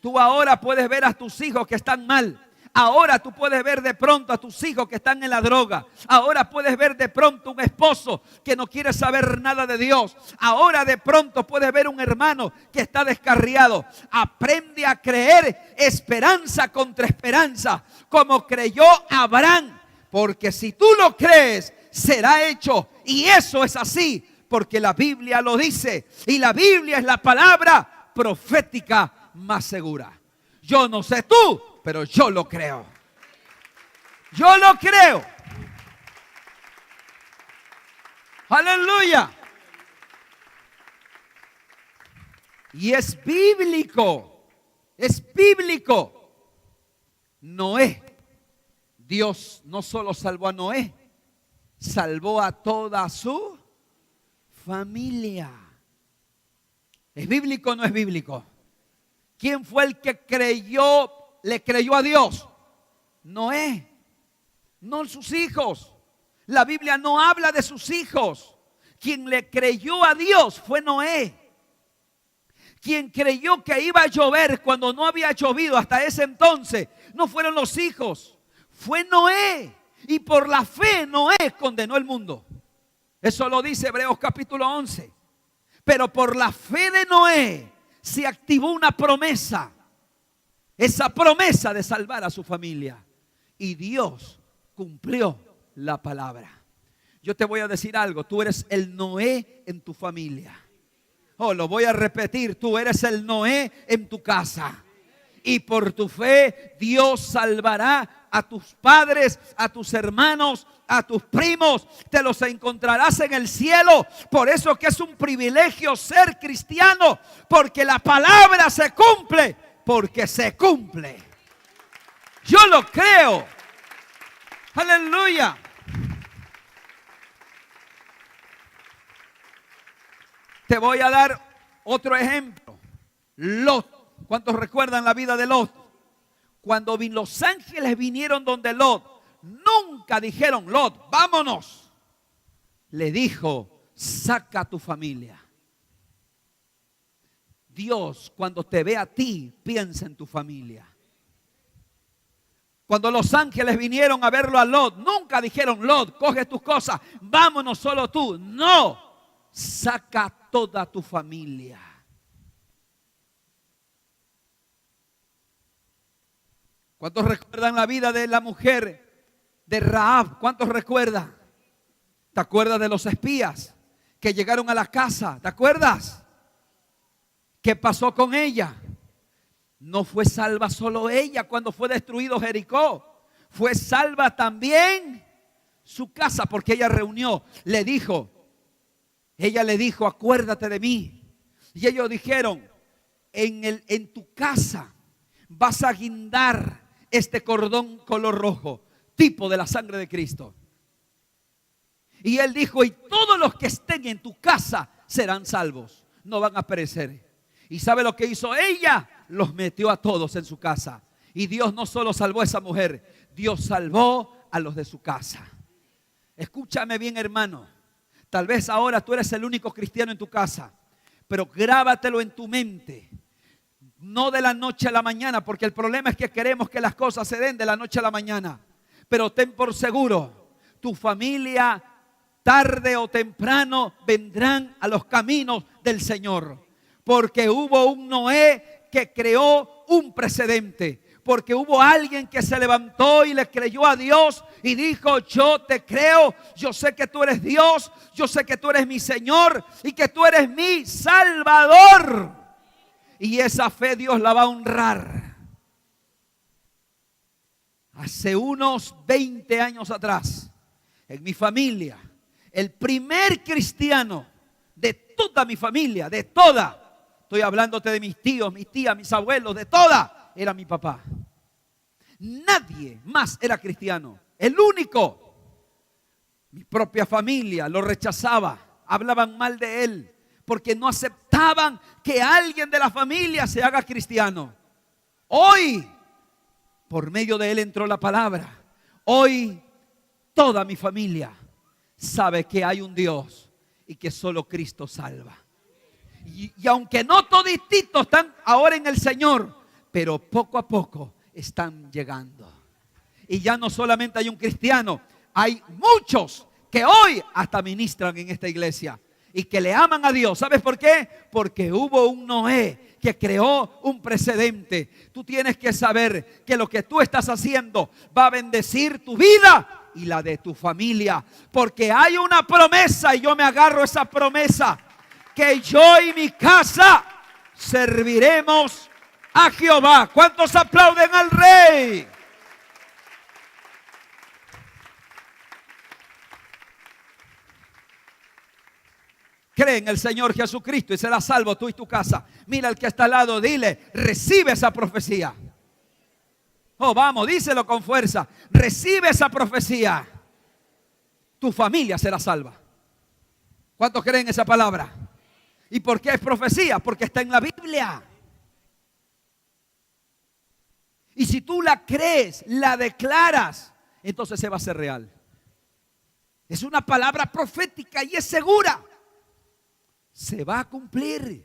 Tú ahora puedes ver a tus hijos que están mal. Ahora tú puedes ver de pronto a tus hijos que están en la droga. Ahora puedes ver de pronto un esposo que no quiere saber nada de Dios. Ahora de pronto puedes ver un hermano que está descarriado. Aprende a creer esperanza contra esperanza, como creyó Abraham. Porque si tú lo crees, será hecho. Y eso es así, porque la Biblia lo dice. Y la Biblia es la palabra profética más segura. Yo no sé tú, pero yo lo creo. Yo lo creo. Aleluya. Y es bíblico. Es bíblico. Noé. Dios no solo salvó a Noé, salvó a toda su familia. ¿Es bíblico o no es bíblico? ¿Quién fue el que le creyó a Dios? Noé, no sus hijos. La Biblia no habla de sus hijos. Quien le creyó a Dios fue Noé. Quien creyó que iba a llover cuando no había llovido hasta ese entonces, no fueron los hijos, fue Noé. Y por la fe Noé condenó el mundo. Eso lo dice Hebreos capítulo 11. Pero por la fe de Noé se activó una promesa. Esa promesa de salvar a su familia. Y Dios cumplió la palabra. Yo te voy a decir algo. Tú eres el Noé en tu familia. Oh, lo voy a repetir. Tú eres el Noé en tu casa. y por tu fe Dios salvará a tus padres, a tus hermanos, a tus primos. Te los encontrarás en el cielo. Por eso que es un privilegio ser cristiano, porque la palabra se cumple, porque se cumple. Yo lo creo. Aleluya. Te voy a dar otro ejemplo. Lot. ¿Cuántos recuerdan la vida de Lot? Cuando los ángeles vinieron donde Lot, nunca dijeron: Lot, vámonos. Le dijo: saca a tu familia. Dios, cuando te ve a ti, piensa en tu familia. Cuando los ángeles vinieron a verlo a Lot, nunca dijeron: Lot, coge tus cosas, vámonos solo tú. No, saca a toda tu familia. ¿Cuántos recuerdan la vida de la mujer de Rahab? ¿Cuántos recuerdan? ¿Te acuerdas de los espías que llegaron a la casa? ¿Te acuerdas? ¿Qué pasó con ella? No fue salva solo ella cuando fue destruido Jericó. Fue salva también su casa, porque ella le dijo: acuérdate de mí. Y ellos dijeron: en tu casa vas a guindar este cordón color rojo, tipo de la sangre de Cristo. Y él dijo: y todos los que estén en tu casa serán salvos, no van a perecer. ¿Y sabe lo que hizo ella? Los metió a todos en su casa. Y Dios no solo salvó a esa mujer, Dios salvó a los de su casa. Escúchame bien, hermano. Tal vez ahora tú eres el único cristiano en tu casa, pero grábatelo en tu mente. No de la noche a la mañana, porque el problema es que queremos que las cosas se den de la noche a la mañana. Pero ten por seguro, tu familia tarde o temprano vendrán a los caminos del Señor. Porque hubo un Noé que creó un precedente. Porque hubo alguien que se levantó y le creyó a Dios y dijo: yo te creo, yo sé que tú eres Dios, yo sé que tú eres mi Señor y que tú eres mi Salvador. Y esa fe Dios la va a honrar. Hace unos 20 años atrás, en mi familia, el primer cristiano de toda mi familia, de toda, estoy hablándote de mis tíos, mis tías, mis abuelos, de toda, era mi papá. Nadie más era cristiano. El único. Mi propia familia lo rechazaba, hablaban mal de él, porque no aceptaban que alguien de la familia se haga cristiano. Hoy, por medio de él entró la palabra. Hoy, toda mi familia sabe que hay un Dios y que solo Cristo salva. Y aunque no todititos están ahora en el Señor, pero poco a poco están llegando. Y ya no solamente hay un cristiano, hay muchos que hoy hasta ministran en esta iglesia y que le aman a Dios. ¿Sabes por qué? Porque hubo un Noé que creó un precedente. Tú tienes que saber que lo que tú estás haciendo va a bendecir tu vida y la de tu familia. Porque hay una promesa y yo me agarro a esa promesa: que yo y mi casa serviremos a Jehová. ¿Cuántos aplauden al Rey? Cree en el Señor Jesucristo y serás salvo tú y tu casa. Mira al que está al lado, dile: recibe esa profecía. Oh, vamos, díselo con fuerza. Recibe esa profecía. Tu familia será salva. ¿Cuántos creen esa palabra? ¿Y por qué es profecía? Porque está en la Biblia. Y si tú la crees, la declaras, entonces se va a hacer real. Es una palabra profética y es segura. Se va a cumplir.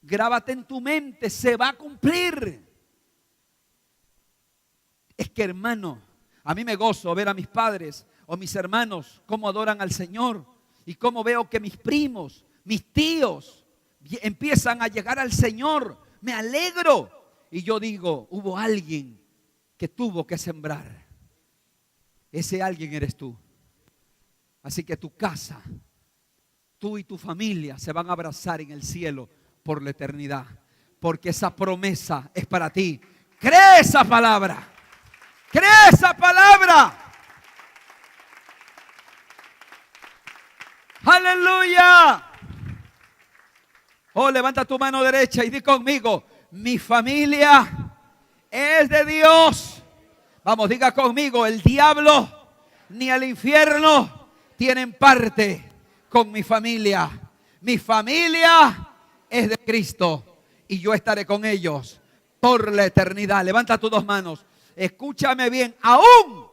Grábate en tu mente, se va a cumplir. Es que, hermano, a mí me gozo ver a mis padres o mis hermanos cómo adoran al Señor y cómo veo que mis primos, mis tíos empiezan a llegar al Señor. Me alegro. Y yo digo: hubo alguien que tuvo que sembrar. Ese alguien eres tú. Así que tu casa, tú y tu familia se van a abrazar en el cielo por la eternidad. porque esa promesa es para ti. Cree esa palabra. Cree esa palabra. Aleluya. Oh, levanta tu mano derecha y di conmigo: mi familia es de Dios. Vamos, diga conmigo: el diablo ni el infierno tienen parte con mi familia. Mi familia es de Cristo y yo estaré con ellos por la eternidad. Levanta tus dos manos. Escúchame bien. Aún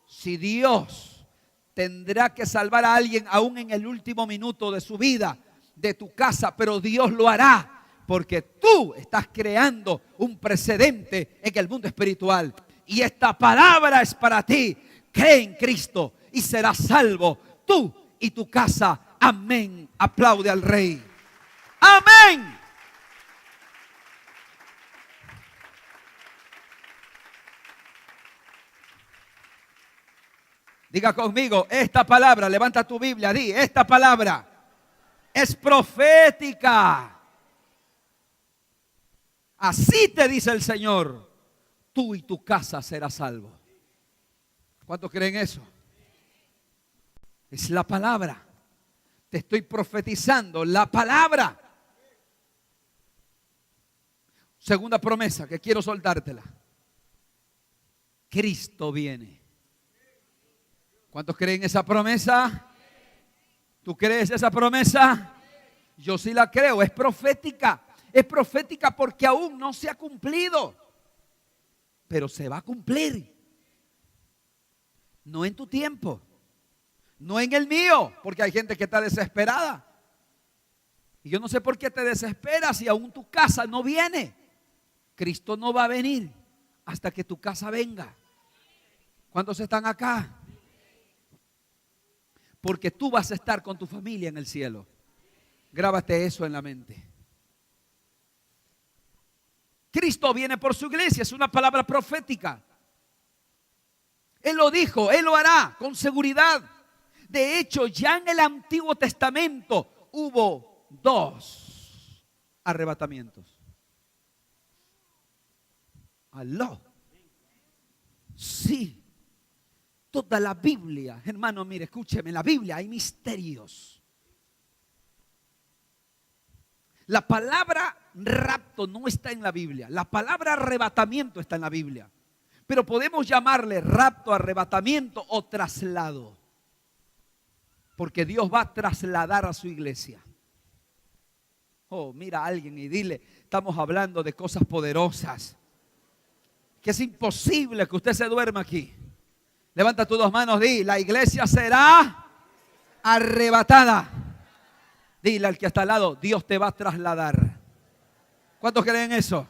si Dios tendrá que salvar a alguien, aún en el último minuto de su vida, de tu casa, pero Dios lo hará, porque tú estás creando un precedente en el mundo espiritual. Y esta palabra es para ti. Cree en Cristo y serás salvo, tú y tu casa. Amén. Aplaude al Rey. Amén. Diga conmigo: esta palabra, levanta tu Biblia, di: esta palabra es profética. Así te dice el Señor: tú y tu casa serás salvo. ¿Cuántos creen eso? Es la palabra. Te estoy profetizando la palabra. Segunda promesa que quiero soltártela: Cristo viene. ¿Cuántos creen esa promesa? ¿Tú crees esa promesa? Yo sí la creo. Es profética. Es profética porque aún no se ha cumplido, pero se va a cumplir. No en tu tiempo, no en el mío, porque hay gente que está desesperada. Y yo no sé por qué te desesperas si aún tu casa no viene. Cristo no va a venir hasta que tu casa venga. ¿Cuántos están acá? Porque tú vas a estar con tu familia en el cielo. Grábate eso en la mente. Cristo viene por su iglesia. Es una palabra profética. Él lo dijo, Él lo hará con seguridad. De hecho, ya en el Antiguo Testamento hubo 2 arrebatamientos. ¿Aló? Sí. Toda la Biblia, hermano, mire, escúcheme, en la Biblia hay misterios. La palabra rapto no está en la Biblia. La palabra arrebatamiento está en la Biblia. Pero podemos llamarle rapto, arrebatamiento o traslado. Porque Dios va a trasladar a su iglesia. Oh, mira a alguien y dile: estamos hablando de cosas poderosas. Que es imposible que usted se duerma aquí. Levanta tus dos manos, di: la iglesia será arrebatada. Dile al que está al lado: Dios te va a trasladar. ¿Cuántos creen eso?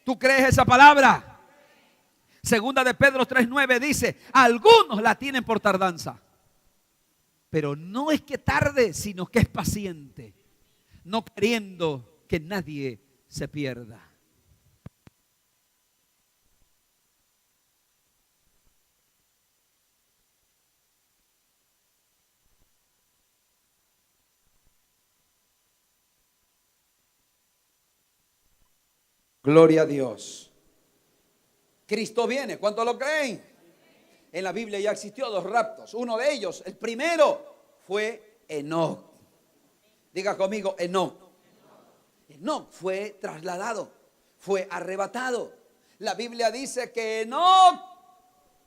¿Tú crees esa palabra? Segunda de Pedro 3:9 dice: algunos la tienen por tardanza, pero no es que tarde, sino que es paciente, no queriendo que nadie se pierda. Gloria a Dios. Cristo viene. ¿Cuántos lo creen? En la Biblia ya existió 2 raptos. Uno de ellos, el primero, fue Enoc. Diga conmigo: Enoc. Enoc fue trasladado, fue arrebatado. La Biblia dice que Enoc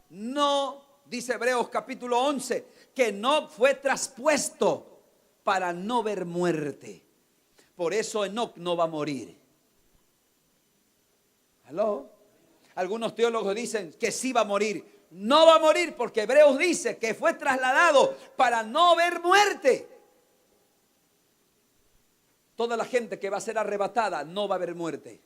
no, dice Hebreos capítulo 11, que Enoc fue traspuesto para no ver muerte. Por eso Enoc no va a morir. ¿Aló? Algunos teólogos dicen que sí va a morir. No va a morir porque Hebreos dice que fue trasladado para no ver muerte. Toda la gente que va a ser arrebatada no va a ver muerte.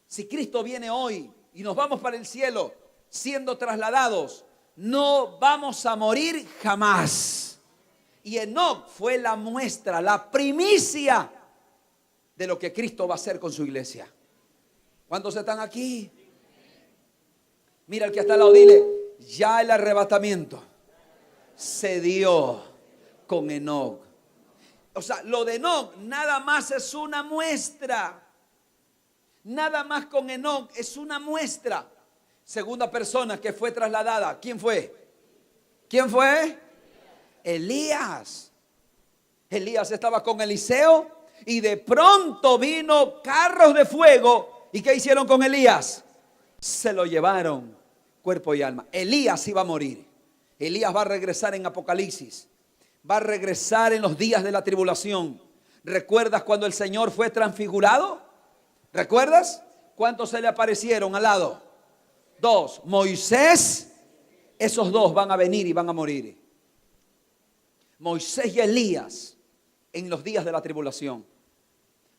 Si Cristo viene hoy y nos vamos para el cielo siendo trasladados, no vamos a morir jamás. Y Enoc fue la muestra, la primicia de lo que Cristo va a hacer con su iglesia. ¿Cuántos están aquí? Mira al que está al lado, dile: ya el arrebatamiento se dio con Enoc. O sea, lo de Enoc nada más es una muestra. Nada más con Enoc es una muestra. Segunda persona que fue trasladada. ¿Quién fue? ¿Quién fue? Elías. Elías estaba con Eliseo y de pronto vino carros de fuego. ¿Y qué hicieron con Elías? Se lo llevaron cuerpo y alma. Elías iba a morir. Elías va a regresar en Apocalipsis. Va a regresar en los días de la tribulación. ¿Recuerdas cuando el Señor fue transfigurado? ¿Recuerdas? ¿Cuántos se le aparecieron al lado? 2. Moisés. Esos 2 van a venir y van a morir. Moisés y Elías en los días de la tribulación.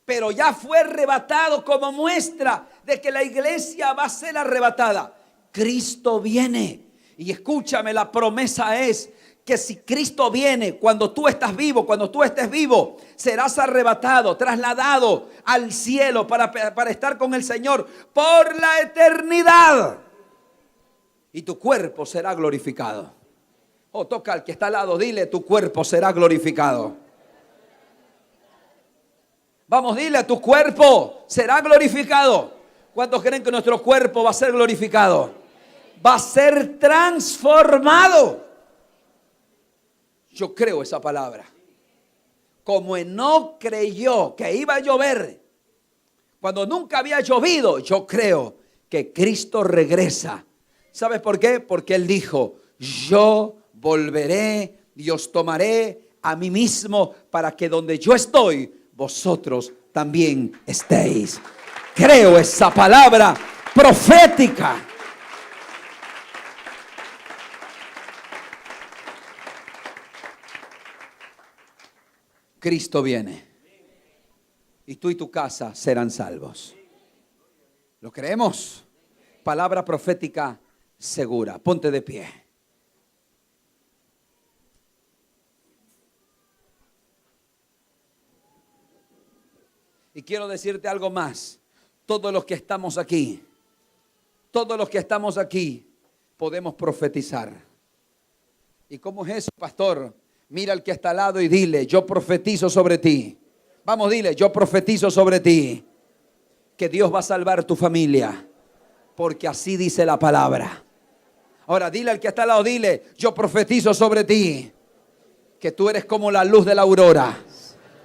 Pero ya fue arrebatado como muestra de que la iglesia va a ser arrebatada. Cristo viene. Y escúchame, la promesa es que si Cristo viene, cuando tú estás vivo, cuando tú estés vivo, serás arrebatado, trasladado al cielo para estar con el Señor por la eternidad. Y tu cuerpo será glorificado. Oh, toca al que está al lado, dile, tu cuerpo será glorificado. Vamos, dile, tu cuerpo será glorificado. ¿Cuántos creen que nuestro cuerpo va a ser glorificado? Va a ser transformado. Yo creo esa palabra. Como Enoc creyó que iba a llover cuando nunca había llovido, yo creo que Cristo regresa. ¿Sabes por qué? Porque Él dijo, yo volveré y os tomaré a mí mismo para que donde yo estoy, vosotros también estéis. Creo esa palabra profética. Cristo viene y tú y tu casa serán salvos. ¿Lo creemos? Palabra profética segura. Ponte de pie. Y quiero decirte algo más. Todos los que estamos aquí, podemos profetizar. ¿Y cómo es eso, pastor? Mira al que está al lado y dile, yo profetizo sobre ti. Vamos, dile, yo profetizo sobre ti. Que Dios va a salvar tu familia. Porque así dice la palabra. Ahora dile al que está al lado, dile, yo profetizo sobre ti. Que tú eres como la luz de la aurora.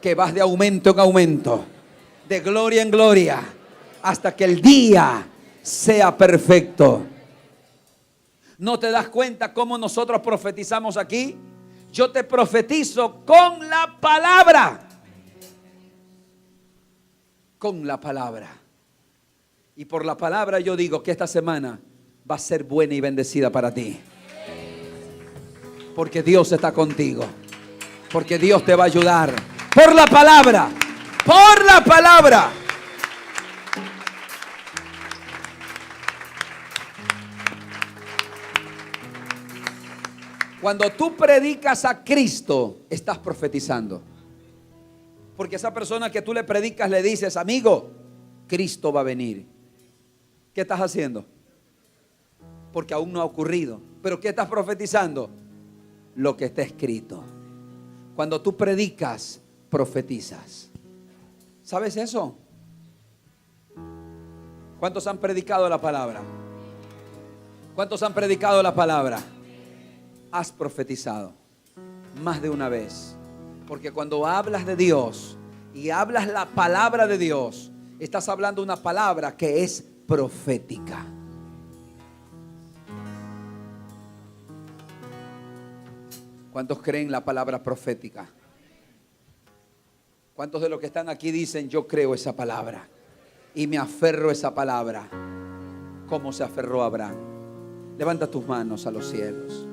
Que vas de aumento en aumento. De gloria en gloria. Hasta que el día sea perfecto. ¿No te das cuenta cómo nosotros profetizamos aquí? Yo te profetizo con la palabra. Con la palabra. Y por la palabra yo digo que esta semana va a ser buena y bendecida para ti. Porque Dios está contigo. Porque Dios te va a ayudar. Por la palabra. Por la palabra. Cuando tú predicas a Cristo, estás profetizando. Porque esa persona que tú le predicas le dices, amigo, Cristo va a venir. ¿Qué estás haciendo? Porque aún no ha ocurrido. ¿Pero qué estás profetizando? Lo que está escrito. Cuando tú predicas, profetizas. ¿Sabes eso? ¿Cuántos han predicado la palabra? ¿Cuántos han predicado la palabra? Has profetizado más de una vez. Porque cuando hablas de Dios y hablas la palabra de Dios, estás hablando una palabra que es profética. ¿Cuántos creen la palabra profética? ¿Cuántos de los que están aquí dicen, yo creo esa palabra y me aferro a esa palabra? ¿Cómo se aferró Abraham? Levanta tus manos a los cielos.